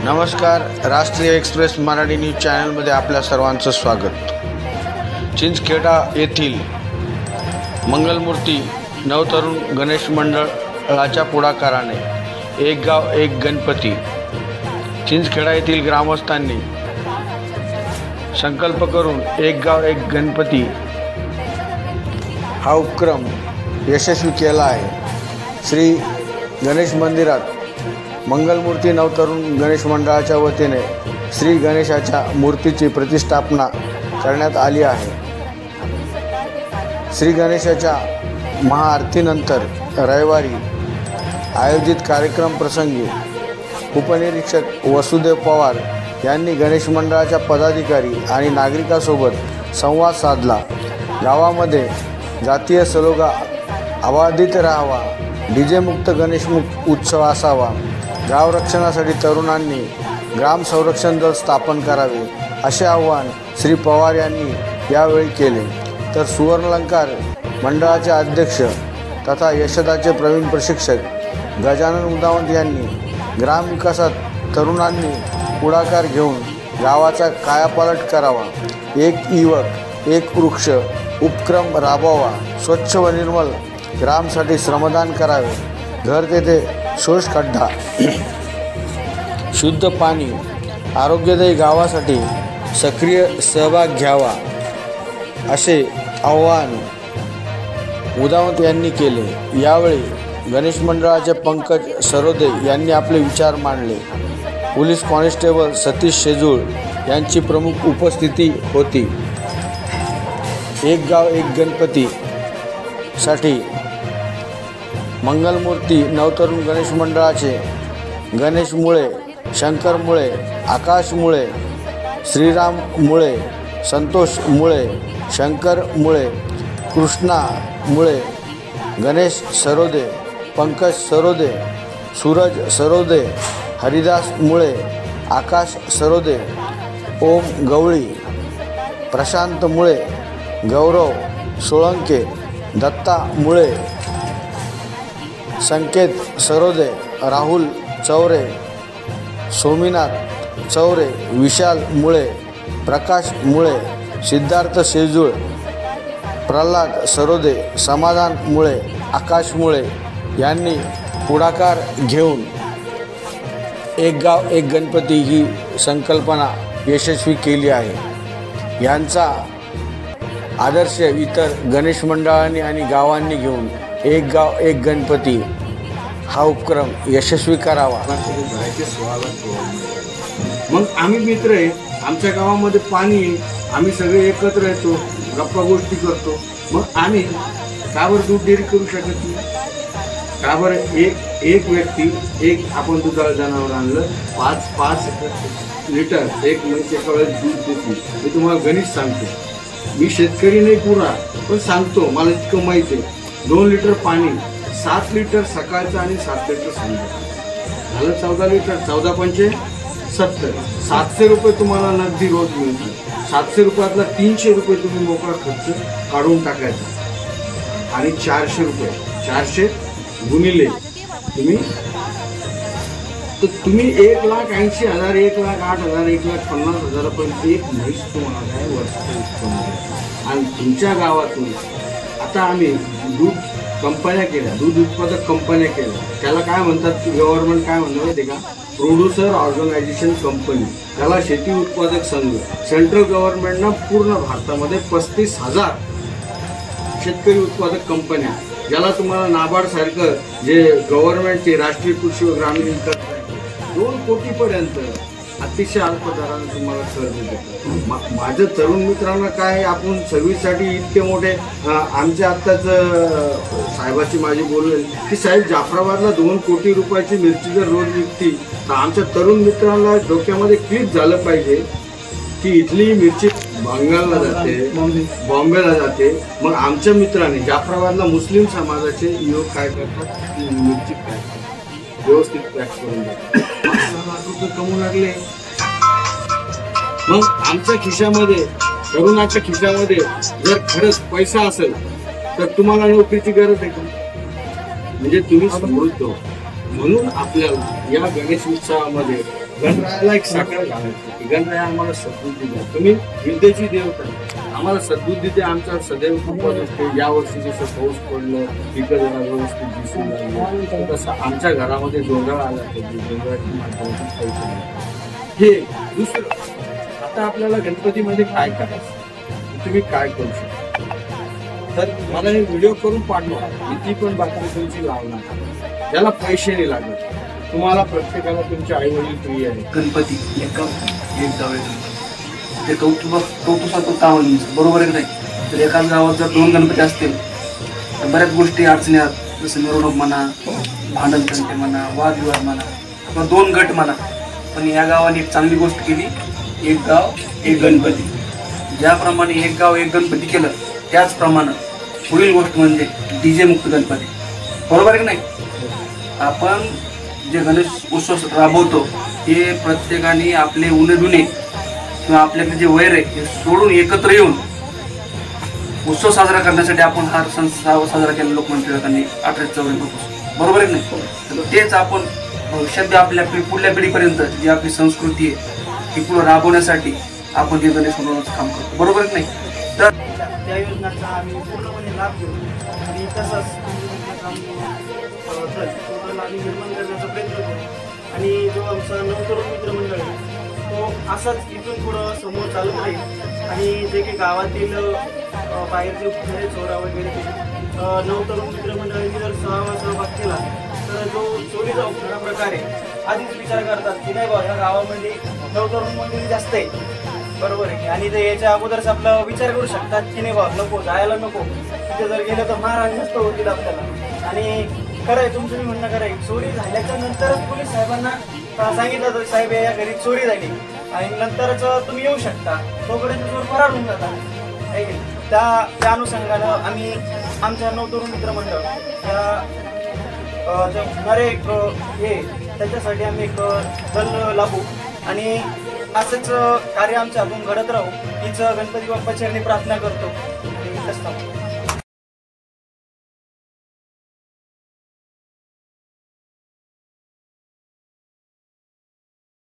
नमस्कार. राष्ट्रीय express Marathi news चॅनलमध्ये आपल्या सर्वांचं स्वागत. चिंचखेडा येथील मंगलमूर्ती नवतरुण गणेश मंडळाच्या पुढाकाराने एक गाव एक गणपती चिंचखेडा येथील ग्रामस्थांनी संकल्प करून एक गाव एक गणपती हा उपक्रम यशस्वी केला आहे. श्री गणेश मंदिरात मंगलमूर्ती नवतरुण गणेश मंडळाच्या वतीने श्री गणेशाच्या मूर्तीची प्रतिष्ठापना करण्यात आली आहे. श्री गणेशाच्या महाआरतीनंतर रविवारी आयोजित कार्यक्रम प्रसंगी उपनिरीक्षक वसुदेव पवार यांनी गणेश मंडळाच्या पदाधिकारी आणि नागरिकांसोबत संवाद साधला. गावामध्ये जातीय सलोखा अबाधित राहावा, डीजे मुक्त गणेशमुक्त उत्सव असावा, गाव रक्षणासाठी तरुणांनी ग्राम संरक्षण दल स्थापन करावे असे आवाहन श्री पवार यांनी यावेळी केले. तर सुवर्णलंकार मंडळाचे अध्यक्ष तथा यशदाचे प्रवीण प्रशिक्षक गजानन उदावंत यांनी ग्रामविकासात तरुणांनी पुढाकार घेऊन गावाचा कायापालट करावा, एक युवक एक वृक्ष उपक्रम राबवावा, स्वच्छ व निर्मल ग्रामसाठी श्रमदान करावे, घर तेथे शोषखड्डा, शुद्ध पाणी, आरोग्यदायी गावासाठी सक्रिय सहभाग घ्यावा असे आवाहन उदावंत यांनी केले. यावेळी गणेश मंडळाचे पंकज सरोदे यांनी आपले विचार मांडले. पोलीस कॉन्स्टेबल सतीश शेजूळ यांची प्रमुख उपस्थिती होती. एक गाव एक गणपती साठी मंगलमूर्ती नवतरुण गणेश मंडळाचे गणेश मुळे, शंकर मुळे, आकाश मुळे, श्रीराम मुळे, संतोष मुळे, शंकर मुळे, कृष्णा मुळे, गणेश सरोदे, पंकज सरोदे, सूरज सरोदे, हरिदास मुळे, आकाश सरोदे, ओम गवळी, प्रशांत मुळे, गौरव सोळंके, दत्ता मुळे, संकेत सरोदे, राहुल चौरे, सोमीनाथ चौरे, विशाल मुळे, प्रकाश मुळे, सिद्धार्थ शेजूळ, प्रल्हाद सरोदे, समाधान मुळे, आकाश मुळे यांनी पुढाकार घेऊन एक गाव एक गणपती ही संकल्पना यशस्वी केली आहे. यांचा आदर्श इतर गणेश मंडळांनी आणि गावांनी घेऊन एक गाव एक गणपती हा उपक्रम यशस्वी करावा. मग आम्ही मित्र आहे, आमच्या गावामध्ये पाणी आहे, आम्ही सगळे एकत्र येतो, गप्पा गोष्टी करतो. मग आम्ही का बरं दूध डेअरी करू शकत नाही? का बरं एक व्यक्ती एक आपण दुधाळ जनावर आणलं 5 लिटर एक म्हैस एका वेळेस दूध देते. मी तुम्हाला गणित सांगतो, मी शेतकरी नाही पुरा, पण सांगतो मला इतकं माहिती आहे. 2 लिटर पाणी 7 लिटर सकाळचं आणि 7 लिटर संध्याकाळचं झालं 14 लिटर. 14 पंचे 70, 700 रुपये तुम्हाला नगदी रोज मिळतात. 700 रुपयातला 300 रुपये तुम्ही मोकळा खर्च काढून टाकायचा आणि 400 रुपये 400 गुणिले तुम्ही 1,80,000, 1,08,000, 1,50,000 पर्यंत एक म्हैस तुम्हाला काय वर्षाचं उत्पन्न. आणि तुमच्या गावातून आता आम्ही दूध कंपन्या केल्या, दूध उत्पादक कंपन्या केल्या. त्याला काय म्हणतात, गव्हर्नमेंट काय म्हणतं माहिती आहे का? प्रोड्युसर ऑर्गनायझेशन कंपनी, त्याला शेती उत्पादक संघ. सेंट्रल गव्हर्नमेंटनं पूर्ण भारतामध्ये 35,000 शेतकरी उत्पादक कंपन्या, ज्याला तुम्हाला नाबार्डसारखं जे गव्हर्नमेंटचे राष्ट्रीय कृषी व ग्रामीण विकास 2 कोटीपर्यंत अतिशय अल्प दराने तुम्हाला कर्ज देतात. माझ्या तरुण मित्रांना काय, आपण सर्व्हिससाठी इतके मोठे आमच्या आत्ताच साहेबाची माझी बोलले की साहेब जाफराबादला 2 कोटी रुपयाची मिरची जर रोज विकती तर आमच्या तरुण मित्रांना डोक्यामध्ये क्लिक झालं पाहिजे की इथली मिरची बंगालला जाते, बॉम्बेला जाते. मग आमच्या मित्रांनी जाफराबादला मुस्लिम समाजाचे युवक काय करतात, मिरची पॅक व्यवस्थित पॅक करून देतात. 5,000 रुपये कमवू लागले. मग आमच्या खिशामध्ये, तरुणाच्या खिशामध्ये जर खरंच पैसा असेल तर तुम्हाला नोकरीची गरज आहे का? म्हणजे तुम्ही समृद्ध. म्हणून आपल्याला या गणेश उत्सवामध्ये गणरायाला एक साखर घालायची की गणराया आम्हाला सद्बुद्धी द्या, तुम्ही विद्येची देवता आहे. आम्हाला सद्बुद्धी द्या. आमच्या सदैव कृपा असते. या वर्षी जसं पाऊस पडलं, पिकं जरा व्यवस्थित दिसून लागली, तसं आमच्या घरामध्ये जोंधळ आला पाहिजे. जोंधळाची माध्यमातून पैसे मिळतात. हे दुसरं. आता आपल्याला गणपतीमध्ये काय करायचं, तुम्ही काय करू शकता, तर मला हे व्हिडिओ करून पाठवा. किती पण बातमी तुमची लावणार, त्याला पैसे नाही लागत. तुम्हाला प्रत्येकाला तुमचे आई वडील प्रिय आहे. गणपती एक गाव एक गणपती ते कौतुकाचं काम आहे तुमचं, बरोबर आहे की नाही? तर एकाच गावात जर 2 गणपती असतील तर बऱ्याच गोष्टी अडचणी आहेत, जसं मिरवणूक म्हणा, भांडण तंटे म्हणा, वादविवाद म्हणा, किंवा 2 गट म्हणा. पण या गावाने एक चांगली गोष्ट केली, एक गाव एक गणपती. ज्याप्रमाणे एक गाव एक गणपती केलं त्याचप्रमाणे पुढील गोष्ट म्हणजे DJ मुक्त गणपती, बरोबर आहे की नाही? आपण जे गणेश उत्सव राबवतो हे प्रत्येकाने आपले उणे किंवा आपल्याकडे जे वैर आहे हे सोडून एकत्र येऊन उत्सव साजरा करण्यासाठी आपण हा सण साजरा केला लोकमंच टिळकांनी 1884 बरोबर आहे नाही? तर तेच आपण भविष्यात आपल्या पुढल्या पिढीपर्यंत जी आपली संस्कृती आहे ती पुढे राबवण्यासाठी आपण ते गणेश उत्सवाचं काम करतो, बरोबर आहे नाही? तर त्या योजनांचा आम्ही पूर्णपणे लाभ घेऊ आणि तसंच आम्ही निर्माण करण्याचा प्रयत्न करू. आणि जो आमचा नवतरुण मित्रमंडळ आहे तो असाच इथून पुढं समोर चालत राहील. आणि जे काही गावातील बाहेरचे पुढे चोरा वगैरे नवतरुण मित्रमंडळांनी जर सहभाग केला तर जो चोरीचा खरा प्रकार आहे आधीच विचार करतात की नाही बा ह्या गावामध्ये नवतरुण मंडळी जास्त आहे, बरोबर आहे. आणि ते याच्या अगोदरच आपला विचार करू शकतात की नाही बा नको जायला नको, तिथे जर गेलं तर मारहाण नसतं होतील आपल्याला. आणि खरं आहे तुमचं मी म्हणणं खरं आहे, चोरी झाल्याच्या नंतरच पोलीस साहेबांना सांगितलं तर साहेब या घरी चोरी झाली आणि नंतरच तुम्ही येऊ शकता, तोपर्यंत चोर फरार होऊन जातात आहे की. त्या अनुषंगानं आम्ही आमच्या नवतरुण मित्रमंडळ त्या होणारे हे त्याच्यासाठी आम्ही एक दल लाभू आणि असंच कार्य आमच्या हातून घडत राहू हीच गणपती बाप्पाची आम्ही प्रार्थना करतो आणि